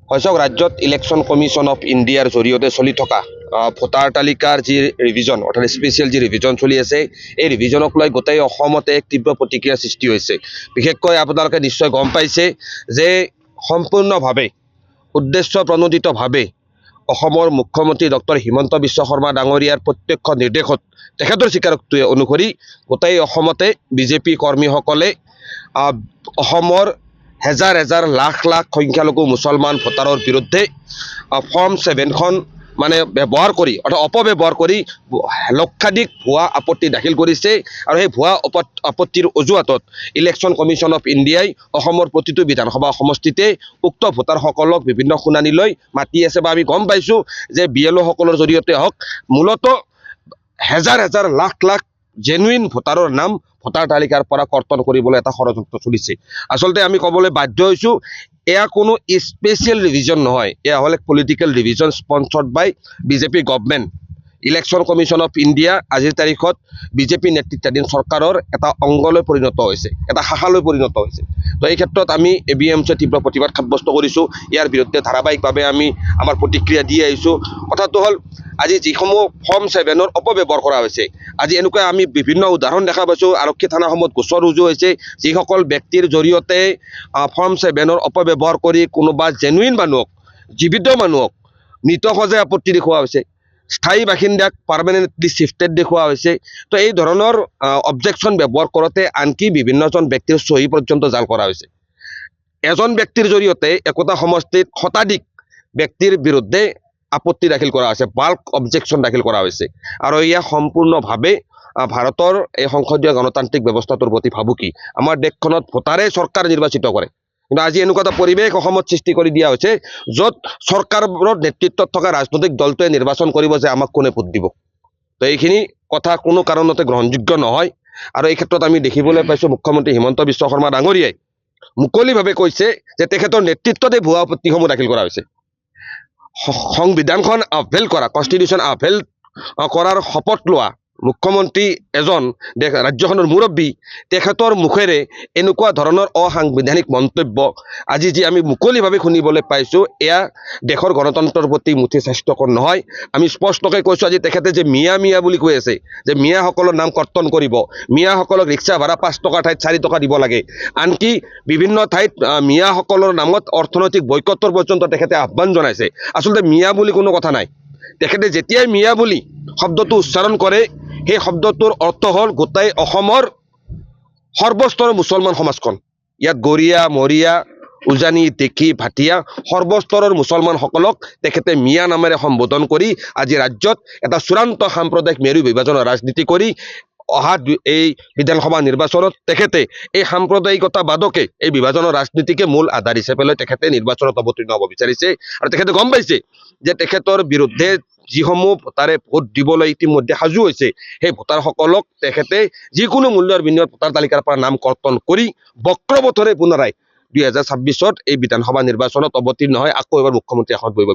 হয়চক ৰাজ্যত election commission of ইণ্ডিয়াৰ জৰিয়তে চলি থকা ভোটাৰ তালিকাৰ যি ৰিভিজন অৰ্থাৎ স্পেচিয়েল যি ৰিভিজন চলি আছে, এই ৰিভিজনক লৈ গোটেই অসমতে এক তীব্ৰ প্ৰতিক্ৰিয়াৰ সৃষ্টি হৈছে। বিশেষকৈ আপোনালোকে নিশ্চয় গম পাইছে যে সম্পূৰ্ণভাৱে উদ্দেশ্য প্ৰণোদিতভাৱে অসমৰ মুখ্যমন্ত্ৰী ডক্টৰ হিমন্ত বিশ্ব শৰ্মা ডাঙৰীয়াৰ প্ৰত্যক্ষ নিৰ্দেশত তেখেতৰ স্বীকাৰোক্তি অনুসৰি গোটেই অসমতে বিজেপি কৰ্মীসকলে অসমৰ হেজাৰ হেজাৰ লাখ লাখ সংখ্যালঘু মুছলমান ভোটাৰৰ বিৰুদ্ধে ফৰ্ম 7খন মানে ব্যৱহাৰ কৰি অৰ্থাৎ অপব্যৱহাৰ কৰি লক্ষাধিক ভুৱা আপত্তি দাখিল কৰিছে। আৰু সেই ভুৱা আপত্তিৰ অজুহাতত ইলেকশ্যন কমিশ্যন অফ ইণ্ডিয়াই অসমৰ প্ৰতিটো বিধানসভা সমষ্টিতে উক্ত ভোটাৰসকলক বিভিন্ন শুনানিলৈ মাতি আছে। বা আমি গম পাইছোঁ যে BLOসকলৰ জৰিয়তে হওক মূলতঃ হেজাৰ হেজাৰ লাখ লাখ জেনুইন ভোটাৰৰ নাম ভোটাৰ তালিকাৰ পৰা কৰ্তন কৰিবলৈ এটা ষড়যন্ত্ৰ চলিছে। আচলতে আমি ক'বলৈ বাধ্য হৈছোঁ, এয়া কোনো স্পেচিয়েল ৰিভিজন নহয়, এয়া হ'ল এক political division sponsored by BJP government. Election commission of India আজিৰ তাৰিখত বিজেপি নেতৃত্বাধীন চৰকাৰৰ এটা অংগলৈ পৰিণত হৈছে, এটা শাখালৈ পৰিণত হৈছে। তো এই ক্ষেত্ৰত আমি ABMCয়ে তীব্ৰ প্ৰতিবাদ সাব্যস্ত কৰিছোঁ। ইয়াৰ বিৰুদ্ধে ধাৰাবাহিকভাৱে আমি আমাৰ প্ৰতিক্ৰিয়া দি আহিছোঁ। কথাটো হ'ল, আজি যিসমূহ ফৰ্ম 7ৰ অপব্যৱহাৰ কৰা হৈছে, আজি এনেকুৱা আমি বিভিন্ন উদাহৰণ দেখা পাইছোঁ। আৰক্ষী থানাসমূহত গোচৰ ৰুজু হৈছে, যিসকল ব্যক্তিৰ জৰিয়তে ফৰ্ম 7ৰ অপব্যৱহাৰ কৰি কোনোবা জেনুইন মানুহক, জীৱিত মানুহক মৃত সজাই আপত্তি দেখুওৱা হৈছে, স্থায়ী বাসিন্দাক পাৰ্মানেণ্টলি শিফটেড দেখুওৱা হৈছে। তো এই ধৰণৰ অবজেকশ্যন ব্যৱহাৰ কৰোঁতে আনকি বিভিন্নজন ব্যক্তিৰ চহী পৰ্যন্ত জাল কৰা হৈছে। এজন ব্যক্তিৰ জৰিয়তে একোটা সমষ্টিত শতাধিক ব্যক্তিৰ বিৰুদ্ধে আপত্তি দাখিল কৰা হৈছে, বাল্ক অবজেকশ্যন দাখিল কৰা হৈছে। আৰু এয়া সম্পূৰ্ণভাৱে ভাৰতৰ এই সংসদীয় গণতান্ত্ৰিক ব্যৱস্থাটোৰ প্ৰতি ভাবুকি। আমাৰ দেশখনত ভোটাৰে চৰকাৰ নিৰ্বাচিত কৰে, কিন্তু আজি এনেকুৱা এটা পৰিৱেশ অসমত সৃষ্টি কৰি দিয়া হৈছে য'ত চৰকাৰৰ নেতৃত্বত থকা ৰাজনৈতিক দলটোৱে নিৰ্বাচন কৰিব যে আমাক কোনে ভোট দিব। তো এইখিনি কথা কোনো কাৰণতে গ্ৰহণযোগ্য নহয়। আৰু এই ক্ষেত্ৰত আমি দেখিবলৈ পাইছোঁ মুখ্যমন্ত্ৰী হিমন্ত বিশ্ব শৰ্মা ডাঙৰীয়াই মুকলিভাৱে কৈছে যে তেখেতৰ নেতৃত্বতে ভুৱা আপত্তিসমূহ দাখিল কৰা হৈছে। সংবিধানখন আভেল কৰা, কনষ্টিটিউশ্যন আভেল কৰাৰ শপত লোৱা মুখ্যমন্ত্ৰী এজন ৰাজ্যখনৰ মুৰব্বী, তেখেতৰ মুখেৰে এনেকুৱা ধৰণৰ অসাংবিধানিক মন্তব্য আজি যি আমি মুকলিভাৱে শুনিবলৈ পাইছোঁ, এয়া দেশৰ গণতন্ত্ৰৰ প্ৰতি মুঠি স্বাস্থ্যকৰ নহয়। আমি স্পষ্টকৈ কৈছোঁ, আজি তেখেতে যে মিয়া মিয়া বুলি কৈ আছে, যে মিয়াসকলৰ নাম কৰ্তন কৰিব, মিয়াসকলক ৰিক্সা ভাড়া 5 টকাৰ ঠাইত 4 টকা দিব লাগে, আনকি বিভিন্ন ঠাইত মিয়াসকলৰ নামত অৰ্থনৈতিক বয়কটৰ পৰ্যন্ত তেখেতে আহ্বান জনাইছে। আচলতে মিয়া বুলি কোনো কথা নাই। তেখেতে যেতিয়াই মিয়া বুলি শব্দটো উচ্চাৰণ কৰে, সেই শব্দটোৰ অৰ্থ হ'ল গোটেই অসমৰ সৰ্বস্তৰৰ মুছলমান সমাজখন। ইয়াত গৰীয়া, মৰীয়া, উজানি, টেকি, ভাটিয়া সৰ্বস্তৰৰ মুছলমানসকলক তেখেতে মিয়া নামেৰে সম্বোধন কৰি আজি ৰাজ্যত এটা চূড়ান্ত সাম্প্ৰদায়িক মেৰু বিভাজনৰ ৰাজনীতি কৰি অহা এই বিধানসভা নিৰ্বাচনত তেখেতে এই সাম্প্ৰদায়িকতাবাদকে, এই বিভাজনৰ ৰাজনীতিকে মূল আধাৰ হিচাপে লৈ তেখেতে নিৰ্বাচনত অৱতীৰ্ণ হ'ব বিচাৰিছে। আৰু তেখেতে গম পাইছে যে তেখেতৰ বিৰুদ্ধে যিসমূহ ভোটাৰে ভোট দিবলৈ ইতিমধ্যে সাজু হৈছে, সেই ভোটাৰসকলক তেখেতে যিকোনো মূল্যৰ বিনিময়ত ভোটাৰ তালিকাৰ পৰা নাম কৰ্তন কৰি বক্ৰপথৰে পুনৰাই 2026ত এই বিধানসভা নিৰ্বাচনত অৱতীৰ্ণ হয় আকৌ এবাৰ মুখ্যমন্ত্ৰী আসনত বহিব।